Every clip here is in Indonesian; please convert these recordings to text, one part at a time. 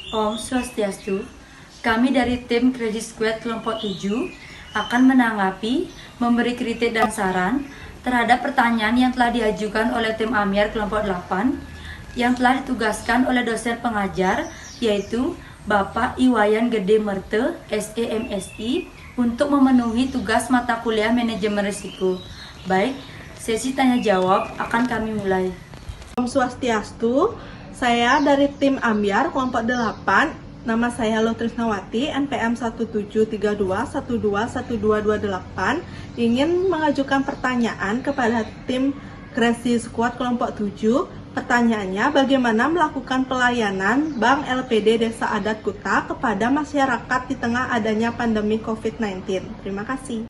Om Swastiastu, kami dari tim Credit Squad kelompok 7 akan menanggapi, memberi kritik dan saran terhadap pertanyaan yang telah diajukan oleh tim Amyar kelompok 8 yang telah ditugaskan oleh dosen pengajar yaitu Bapak Iwayan Gede Merte, SEMSI, untuk memenuhi tugas mata kuliah manajemen risiko. Baik, sesi tanya jawab akan kami mulai. Om Swastiastu, saya dari tim Ambyar kelompok 8. Nama saya Lutrisnawati, NPM 1732121228, ingin mengajukan pertanyaan kepada tim Credit Squad kelompok 7. Pertanyaannya, bagaimana melakukan pelayanan Bank LPD Desa Adat Kuta kepada masyarakat di tengah adanya pandemi COVID-19? Terima kasih.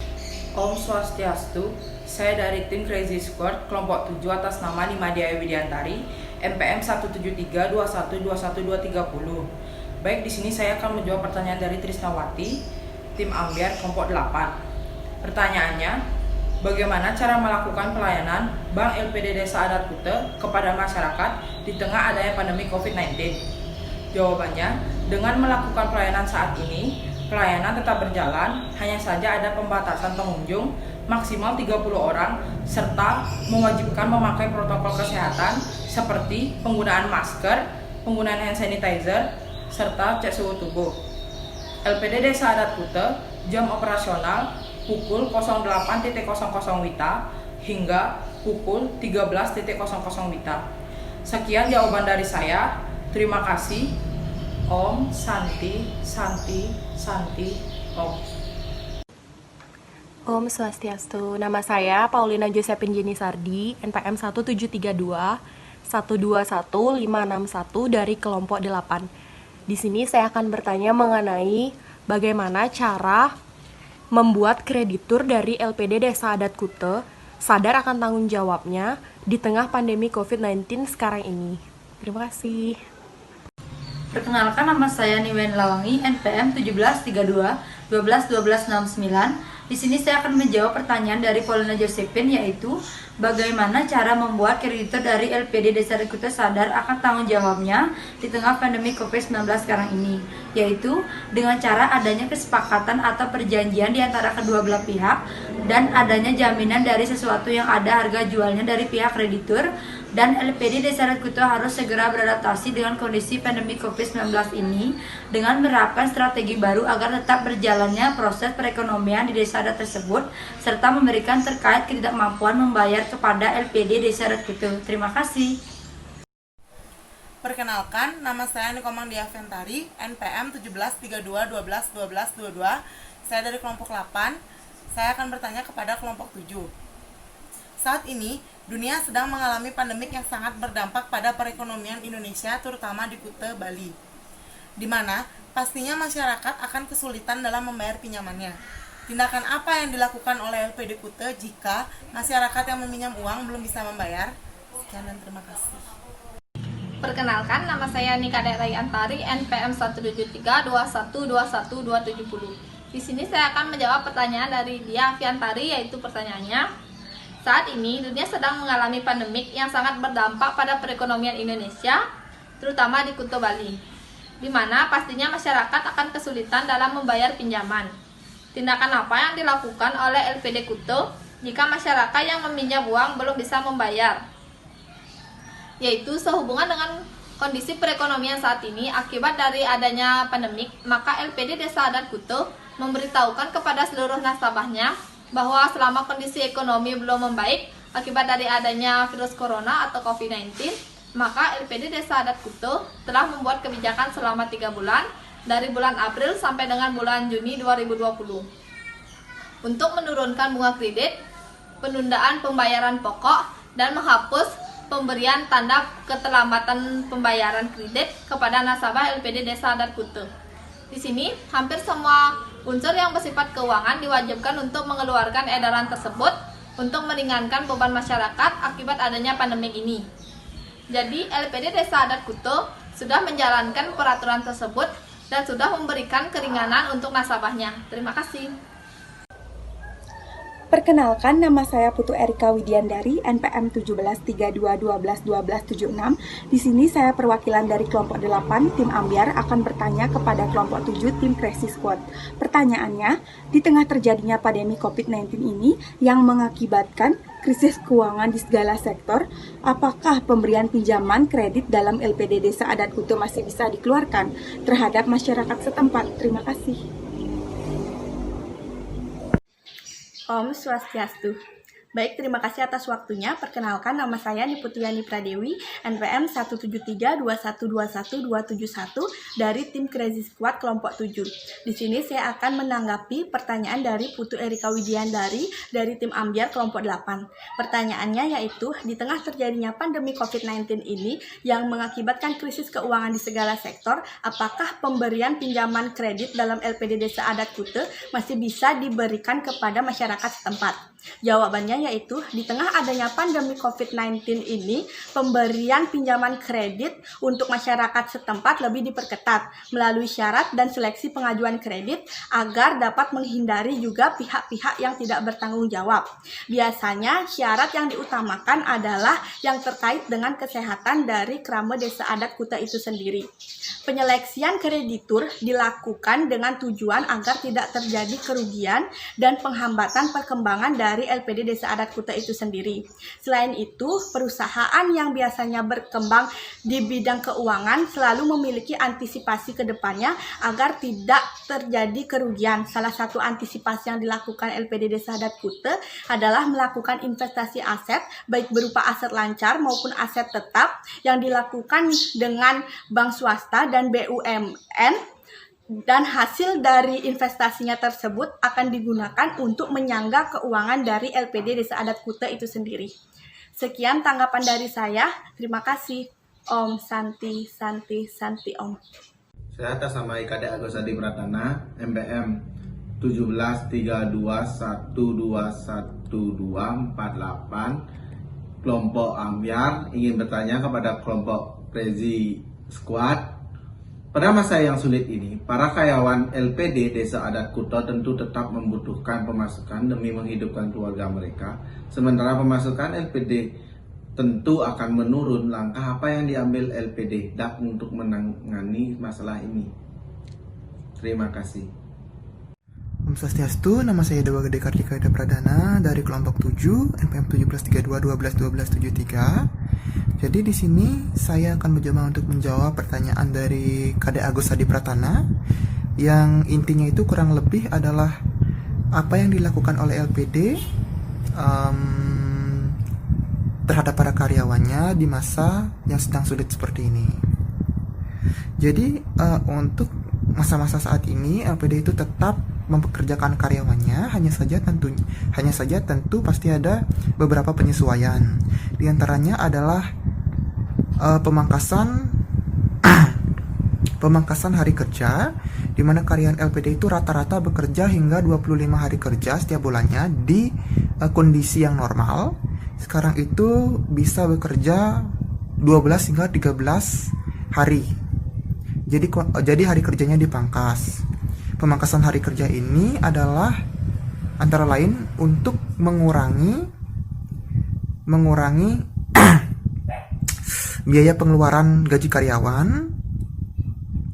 Om Swastiastu, saya dari tim Crazy Squad kelompok 7 atas nama Nimadia Widiantari, NPM 17321212230. Baik, di sini saya akan menjawab pertanyaan dari Trisnawati, tim Ambyar kelompok 8. Pertanyaannya, bagaimana cara melakukan pelayanan Bank LPD Desa Adat Kuta kepada masyarakat di tengah adanya pandemi COVID-19? Jawabannya, dengan melakukan pelayanan saat ini, pelayanan tetap berjalan, hanya saja ada pembatasan pengunjung maksimal 30 orang serta mewajibkan memakai protokol kesehatan seperti penggunaan masker, penggunaan hand sanitizer, serta cek suhu tubuh. LPD Desa Adat Kuta jam operasional pukul 08.00 WITA hingga pukul 13.00 WITA. Sekian jawaban dari saya. Terima kasih. Om Santi Santi Santi Om. Om Swastiastu, nama saya Paulina Josephine Jenny Sardi, NPM 17321215561 dari kelompok 8. Di sini saya akan bertanya mengenai bagaimana cara membuat kreditur dari LPD Desa Adat Kuta sadar akan tanggung jawabnya di tengah pandemi COVID-19 sekarang ini. Terima kasih. Perkenalkan, nama saya Niwen Lawangi, NPM 1732121269. Di sini saya akan menjawab pertanyaan dari Paulina Josephine, yaitu bagaimana cara membuat kreditur dari LPD Desa Adat Kuta sadar akan tanggung jawabnya di tengah pandemi COVID-19 sekarang ini, yaitu dengan cara adanya kesepakatan atau perjanjian di antara kedua belah pihak dan adanya jaminan dari sesuatu yang ada harga jualnya dari pihak kreditur, dan LPD Desa Adat Kuta harus segera beradaptasi dengan kondisi pandemi COVID-19 ini dengan menerapkan strategi baru agar tetap berjalannya proses perekonomian di desa adat tersebut serta memberikan terkait ketidakmampuan membayar kepada LPD Desa Adat Kuta. Terima kasih. Perkenalkan, nama saya Nikomang Diaventari, NPM 1732121222. Saya dari kelompok 8. Saya akan bertanya kepada kelompok 7. Saat ini, dunia sedang mengalami pandemik yang sangat berdampak pada perekonomian Indonesia, terutama di Kuta, Bali, di mana pastinya masyarakat akan kesulitan dalam membayar pinjamannya. Tindakan apa yang dilakukan oleh LPD Kuta jika masyarakat yang meminjam uang belum bisa membayar? Sekian dan terima kasih. Perkenalkan, nama saya Nika Derai Antari, NPM 17321212270. Di sini saya akan menjawab pertanyaan dari Dia Aviantari, yaitu pertanyaannya, saat ini dunia sedang mengalami pandemik yang sangat berdampak pada perekonomian Indonesia, terutama di Kuta Bali, di mana pastinya masyarakat akan kesulitan dalam membayar pinjaman. Tindakan apa yang dilakukan oleh LPD Kuta jika masyarakat yang meminjam uang belum bisa membayar? Yaitu sehubungan dengan kondisi perekonomian saat ini akibat dari adanya pandemik, maka LPD Desa Adat Kuta memberitahukan kepada seluruh nasabahnya bahwa selama kondisi ekonomi belum membaik akibat dari adanya virus corona atau COVID-19, maka LPD Desa Adat Kuta telah membuat kebijakan selama 3 bulan dari bulan April sampai dengan bulan Juni 2020 untuk menurunkan bunga kredit, penundaan pembayaran pokok, dan menghapus pemberian tanda keterlambatan pembayaran kredit kepada nasabah LPD Desa Adat Kuta. Di sini, hampir semua unsur yang bersifat keuangan diwajibkan untuk mengeluarkan edaran tersebut untuk meringankan beban masyarakat akibat adanya pandemi ini. Jadi, LPD Desa Adat Kuta sudah menjalankan peraturan tersebut dan sudah memberikan keringanan untuk nasabahnya. Terima kasih. Perkenalkan, nama saya Putu Erika Widiandari, NPM 1732121276. Di sini saya perwakilan dari kelompok 8, tim Ambyar akan bertanya kepada kelompok 7, tim Crazy Squad. Pertanyaannya, di tengah terjadinya pandemi COVID-19 ini yang mengakibatkan krisis keuangan di segala sektor, apakah pemberian pinjaman kredit dalam LPD Desa Adat Kuta masih bisa dikeluarkan terhadap masyarakat setempat? Terima kasih. Om Swastiastu. Baik, terima kasih atas waktunya. Perkenalkan, nama saya Niputuyani Pradewi, NPM 17321212171 dari tim Crazy Squad kelompok 7. Di sini saya akan menanggapi pertanyaan dari Putu Erika Widiandari dari tim Ambyar kelompok 8. Pertanyaannya yaitu, di tengah terjadinya pandemi COVID-19 ini yang mengakibatkan krisis keuangan di segala sektor, apakah pemberian pinjaman kredit dalam LPD Desa Adat Kuta masih bisa diberikan kepada masyarakat setempat? Jawabannya yaitu, di tengah adanya pandemi COVID-19 ini, pemberian pinjaman kredit untuk masyarakat setempat lebih diperketat melalui syarat dan seleksi pengajuan kredit agar dapat menghindari juga pihak-pihak yang tidak bertanggung jawab. Biasanya syarat yang diutamakan adalah yang terkait dengan kesehatan dari krama Desa Adat Kuta itu sendiri. Penyeleksian kreditur dilakukan dengan tujuan agar tidak terjadi kerugian dan penghambatan perkembangan dari LPD Desa Adat Kuta itu sendiri. Selain itu, perusahaan yang biasanya berkembang di bidang keuangan selalu memiliki antisipasi ke depannya agar tidak terjadi kerugian. Salah satu antisipasi yang dilakukan LPD Desa Adat Kuta adalah melakukan investasi aset, baik berupa aset lancar maupun aset tetap yang dilakukan dengan bank swasta dan BUMN, dan hasil dari investasinya tersebut akan digunakan untuk menyangga keuangan dari LPD Desa Adat Kuta itu sendiri. Sekian tanggapan dari saya. Terima kasih. Om Santi Santi Santi Om. Saya atas nama IKD Agus Adi Pratana, MBM 1732121248, kelompok Ambyar, ingin bertanya kepada kelompok Crazy Squad. Pada masa yang sulit ini, para karyawan LPD Desa Adat Kuta tentu tetap membutuhkan pemasukan demi menghidupkan keluarga mereka. Sementara pemasukan LPD tentu akan menurun. Langkah apa yang diambil LPD DAP untuk menangani masalah ini? Terima kasih. Om Swastiastu, nama saya Dewa Gede Kartika Ida Pradana dari kelompok 7, NPM 1732121273. Jadi di sini saya akan mencoba untuk menjawab pertanyaan dari Kadek Agus Adi Pratana yang intinya itu kurang lebih adalah apa yang dilakukan oleh LPD terhadap para karyawannya di masa yang sedang sulit seperti ini. Jadi untuk masa-masa saat ini LPD itu tetap mempekerjakan karyawannya, hanya saja tentu pasti ada beberapa penyesuaian. Di antaranya adalah pemangkasan hari kerja, di mana karyawan LPD itu rata-rata bekerja hingga 25 hari kerja setiap bulannya di kondisi yang normal. Sekarang itu bisa bekerja 12 hingga 13 hari. Jadi hari kerjanya dipangkas. Pemangkasan hari kerja ini adalah antara lain untuk mengurangi biaya pengeluaran gaji karyawan,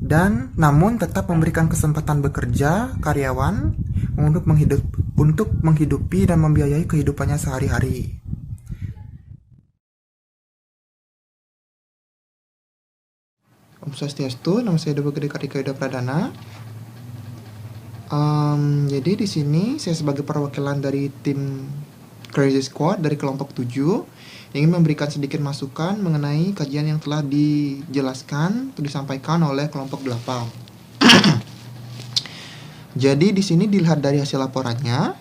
dan namun tetap memberikan kesempatan bekerja karyawan untuk menghidupi dan membiayai kehidupannya sehari-hari. Om Swastiastu, nama saya Dewa Gede Kartika Ida Pradana. Jadi di sini saya sebagai perwakilan dari tim Crazy Squad dari kelompok 7 ingin memberikan sedikit masukan mengenai kajian yang telah dijelaskan atau disampaikan oleh kelompok 8. Jadi di sini dilihat dari hasil laporannya,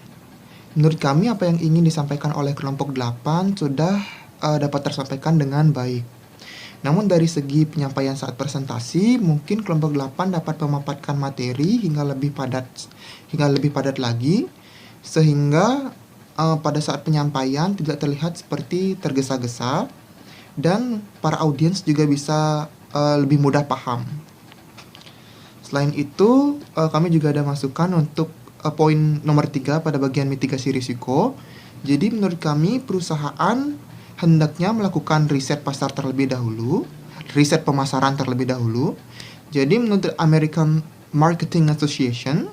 menurut kami apa yang ingin disampaikan oleh kelompok 8 sudah dapat tersampaikan dengan baik. Namun dari segi penyampaian saat presentasi, mungkin kelompok 8 dapat memaparkan materi hingga lebih padat lagi, sehingga pada saat penyampaian tidak terlihat seperti tergesa-gesa, dan para audiens juga bisa lebih mudah paham. Selain itu, kami juga ada masukan untuk poin nomor 3 pada bagian mitigasi risiko. Jadi menurut kami perusahaan hendaknya melakukan riset pasar terlebih dahulu, riset pemasaran terlebih dahulu. Jadi menurut American Marketing Association,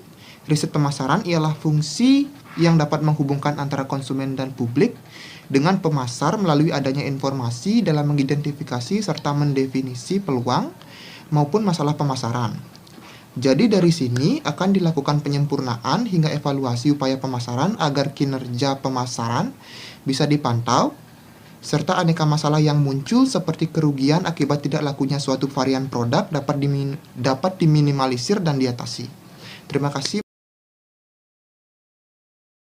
riset pemasaran ialah fungsi yang dapat menghubungkan antara konsumen dan publik dengan pemasar melalui adanya informasi dalam mengidentifikasi serta mendefinisi peluang maupun masalah pemasaran. Jadi dari sini akan dilakukan penyempurnaan hingga evaluasi upaya pemasaran agar kinerja pemasaran bisa dipantau, serta aneka masalah yang muncul seperti kerugian akibat tidak lakunya suatu varian produk dapat diminimalisir dan diatasi. Terima kasih.